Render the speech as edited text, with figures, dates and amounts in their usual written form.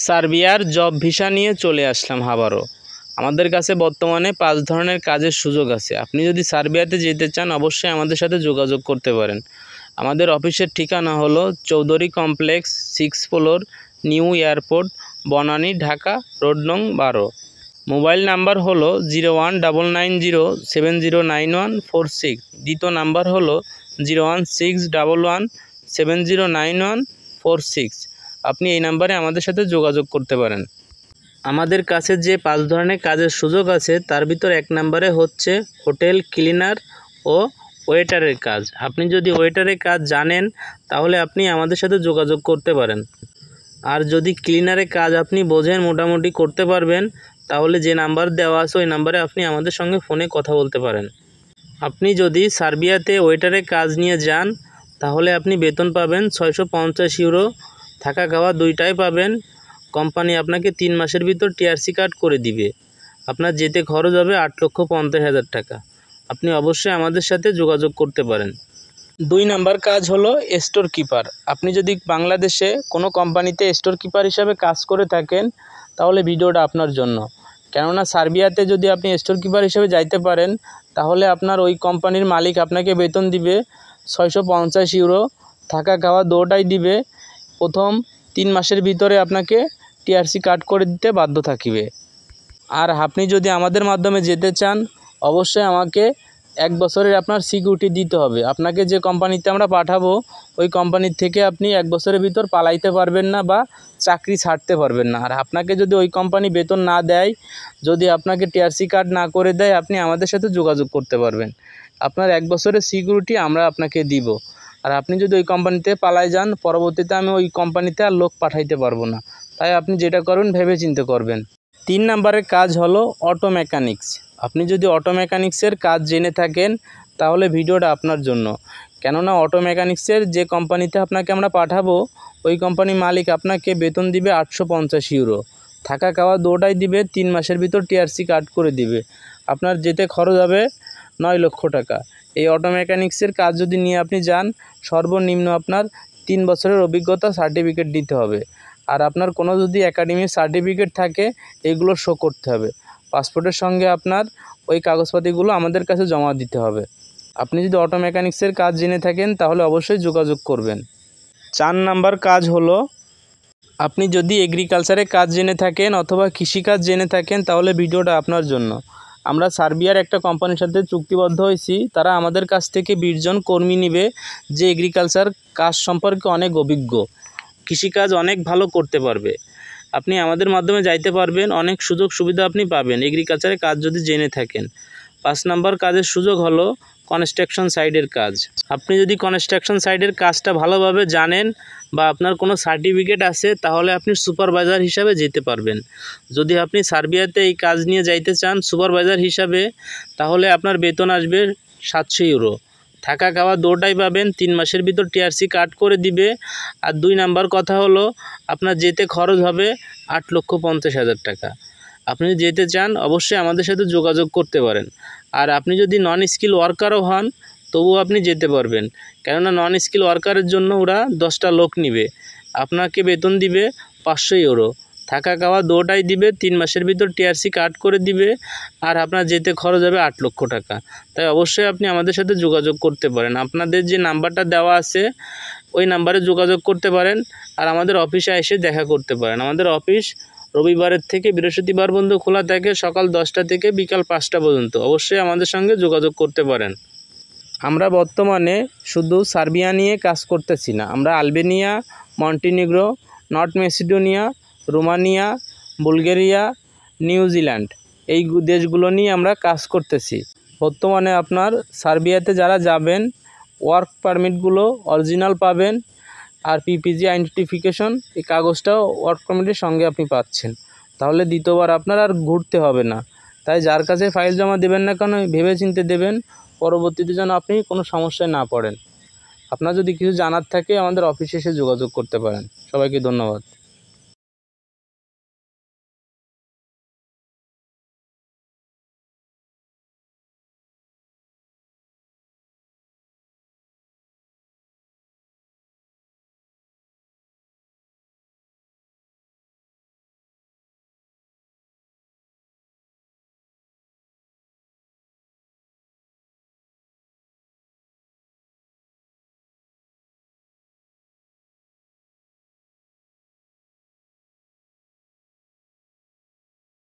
সার্বিয়ার job visa নিয়ে চলে আসলাম আবারও। আমাদের কাছে বর্তমানে 5 ধরনের কাজের সুযোগ আছে। আপনি যদি সার্বিয়াতে যেতে চান অবশ্যই আমাদের সাথে যোগাযোগ করতে পারেন। আমাদের অফিসের ঠিকানা হলো Chowdhury complex 6 floor, new airport, Banani, Dhaka, road নং 12। মোবাইল নাম্বার হলো 019907091146। দ্বিতীয় নাম্বার হলো 01611709146। আপনি এই নাম্বারে আমাদের সাথে যোগাযোগ করতে পারেন। আমাদের কাছে যে 5 ধরনের কাজের সুযোগ আছে তার ভিতর 1 নম্বরে হচ্ছে হোটেল ক্লিনার ও ওয়েটারের কাজ। আপনি যদি ওয়েটারের কাজ জানেন তাহলে আপনি আমাদের সাথে যোগাযোগ করতে পারেন। আর যদি ক্লিনারের কাজ আপনি বোঝেন, মোটামুটি করতে পারবেন, তাহলে যে নাম্বার দেওয়া আছে ওই নাম্বারে আপনি আমাদের সঙ্গে ফোনে কথা বলতে পারেন। আপনি যদি সার্বিয়াতে ওয়েটারের কাজ নিয়ে যান তাহলে আপনি বেতন পাবেন 650 ইউরো, থাকা খাওয়া দুইটাই পাবেন। কোম্পানি আপনাকে 3 মাসের ভিতর টিআরসি কার্ড করে দিবে। আপনার যেতে খরচ হবে 8,50,000 টাকা। আপনি অবশ্যই আমাদের সাথে যোগাযোগ করতে পারেন। 2 নাম্বার কাজ হলো স্টোর কিপার। আপনি যদি বাংলাদেশে কোনো কোম্পানিতে স্টোর কিপার হিসাবে কাজ করে থাকেন তাহলে ভিডিওটা আপনার জন্য। কেননা সার্বিয়াতে যদি আপনি স্টোর কিপার হিসেবে যাইতে পারেন তাহলে আপনার ওই কোম্পানির মালিক আপনাকে বেতন দিবে 650 ইউরো, থাকা খাওয়া দুটোই দিবে। প্রথম 3 মাসের ভিতরে আপনাকে টিআরসি কার্ড করে দিতে বাধ্য থাকিবে। আর আপনি যদি আমাদের মাধ্যমে যেতে চান অবশ্যই আমাকে 1 বছরের আপনার সিকিউরিটি দিতে হবে। আপনাকে যে কোম্পানিতে আমরা পাঠাবো ওই কোম্পানির থেকে আপনি 1 বছরের ভিতর পালাইতে পারবেন না বা চাকরি ছাড়তে পারবেন না। আর আপনাকে যদি ওই কোম্পানি বেতন না দেয়, যদি আপনাকে টিআরসি কার্ড না করে দেয়, আপনি আমাদের সাথে যোগাযোগ করতে পারবেন। আপনার 1 বছরের সিকিউরিটি আমরা আপনাকে দিব। আর আপনি যদি ওই কোম্পানিতে পালায় যান, পরবর্তীতে আমি ওই কোম্পানিতে আর লোক পাঠাইতে পারবো না। তাই আপনি যেটা করবেন ভেবে চিন্তে করবেন। 3 নম্বরের কাজ হলো অটো মেকানিক্স। আপনি যদি অটো মেকানিক্সের কাজ জেনে থাকেন তাহলে ভিডিওটা আপনার জন্য। কেননা অটো মেকানিক্সের যে কোম্পানিতে আপনাকে আমরা পাঠাবো ওই কোম্পানির মালিক আপনাকে বেতন দিবে 850 ইউরো, থাকা খাওয়া দুটোই দিবে। 3 মাসের ভিতর টিআরসি কার্ড করে দিবে। আপনার যেতে খরচ হবে 9 লক্ষ টাকা। এই অটো মেকানিক্সের কাজ যদি নিয়ে আপনি যান সর্বনিম্ন আপনার 3 বছরের অভিজ্ঞতা সার্টিফিকেট দিতে হবে। আর আপনার কোনো যদি একাডেমির সার্টিফিকেট থাকে এগুলো শো করতে হবে। পাসপোর্টের সঙ্গে আপনার ওই কাগজপাতিগুলো আমাদের কাছে জমা দিতে হবে। আপনি যদি অটো মেকানিক্সের কাজ জেনে থাকেন তাহলে অবশ্যই যোগাযোগ করবেন। 4 নাম্বার কাজ হলো, আপনি যদি এগ্রিকালচারের কাজ জেনে থাকেন অথবা কৃষিকাজ জেনে থাকেন তাহলে ভিডিওটা আপনার জন্য। আমরা সার্বিয়ার একটা কোম্পানির সাথে চুক্তিবদ্ধ হয়েছি, তারা আমাদের কাছ থেকে 20 জন কর্মী নেবে যে এগ্রিকালচার কাজ সম্পর্কে অনেক অভিজ্ঞ, কৃষিকাজ অনেক ভালো করতে পারবে। আপনি আমাদের মাধ্যমে যাইতে পারবেন, অনেক সুযোগ সুবিধা আপনি পাবেন এগ্রিকালচারের কাজ যদি জেনে থাকেন। 5 নাম্বার কাজের সুযোগ হলো কনস্ট্রাকশন সাইডের কাজ। আপনি যদি কনস্ট্রাকশন সাইডের কাজটা ভালোভাবে জানেন বা আপনার কোনো সার্টিফিকেট আছে তাহলে আপনি সুপারভাইজার হিসাবে যেতে পারবেন। যদি আপনি সার্বিয়াতে এই কাজ নিয়ে যাইতে চান সুপারভাইজার হিসাবে তাহলে আপনার বেতন আসবে 700 ইউরো, থাকা খাওয়া দুটোই পাবেন। 3 মাসের ভিতর টিআরসি কার্ড করে দিবে। আর 2 নাম্বার কথা হলো আপনার যেতে খরচ হবে 8,50,000 টাকা। আপনি যেতে চান অবশ্যই আমাদের সাথে যোগাযোগ করতে পারেন। আর আপনি যদি নন স্কিল ওয়ার্কারও হন তবুও আপনি যেতে পারবেন, কেননা নন স্কিল ওয়ার্কারের জন্য ওরা 10টা লোক নিবে। আপনাকে বেতন দিবে 500 ইউরো, থাকা খাওয়া দুটোই দিবে। 3 মাসের ভিতর টিআরসি কার্ড করে দিবে। আর আপনার যেতে খরচ হবে 8 লক্ষ টাকা। তাই অবশ্যই আপনি আমাদের সাথে যোগাযোগ করতে পারেন। আপনাদের যে নাম্বারটা দেওয়া আছে ওই নাম্বারে যোগাযোগ করতে পারেন। আর আমাদের অফিসে এসে দেখা করতে পারেন। আমাদের অফিস রবিবারের থেকে বৃহস্পতিবার পর্যন্ত খোলা থাকে, সকাল 10টা থেকে বিকাল 5টা পর্যন্ত। অবশ্যই আমাদের সঙ্গে যোগাযোগ করতে পারেন। আমরা বর্তমানে শুধু সার্বিয়া নিয়ে কাজ করতেছি না, আমরা Albania, Montenegro, north Macedonia, Romania, Bulgaria, New Zealand এই দেশগুলো নিয়ে আমরা কাজ করতেছি। বর্তমানে আপনার সার্বিয়াতে যারা যাবেন ওয়ার্ক পারমিটগুলো অরিজিনাল পাবেন। আর পিপিজি আইডেন্টিফিকেশন এই কাগজটাও ওয়ার্ক পারমিটের সঙ্গে আপনি পাচ্ছেন। তাহলে দ্বিতীয়বার আপনার আর ঘুরতে হবে না। তাই যার কাছে ফাইল জমা দেবেন না কেন ভেবে চিন্তে দেবেন, পরবর্তীতে যেন আপনি কোনো সমস্যায় না পড়েন। আপনার যদি কিছু জানার থাকে আমাদের অফিসে এসে যোগাযোগ করতে পারেন। সবাইকে ধন্যবাদ।